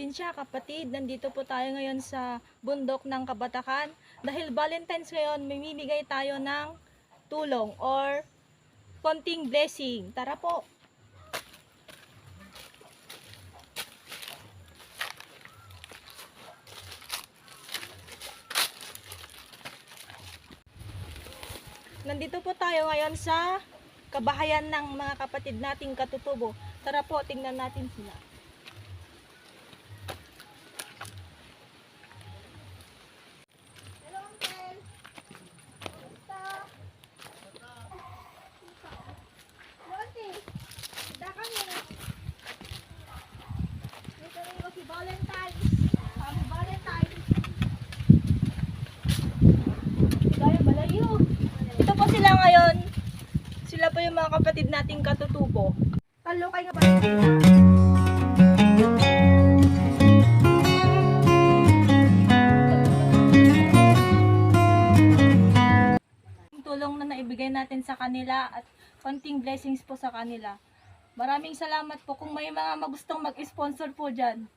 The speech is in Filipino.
probinsya, kapatid. Nandito po tayo ngayon sa bundok ng Kabatakan. Dahil Valentine's ngayon, mamimigay tayo ng tulong or konting blessing. Tara po! Nandito po tayo ngayon sa kabahayan ng mga kapatid nating katutubo. Tara po, tingnan natin sila. Hello, Uncle! Kamusta? Monty! Kita kami. Dito rin ko si Valentine's. Happy Valentine's! Sigaya balayo. Ito po sila ngayon. Sila po yung mga kapatid nating katutubo. Talo kayo nga ba? Tulong na naibigay natin sa kanila at konting blessings po sa kanila. Maraming salamat po kung may mga magustong mag-sponsor po dyan.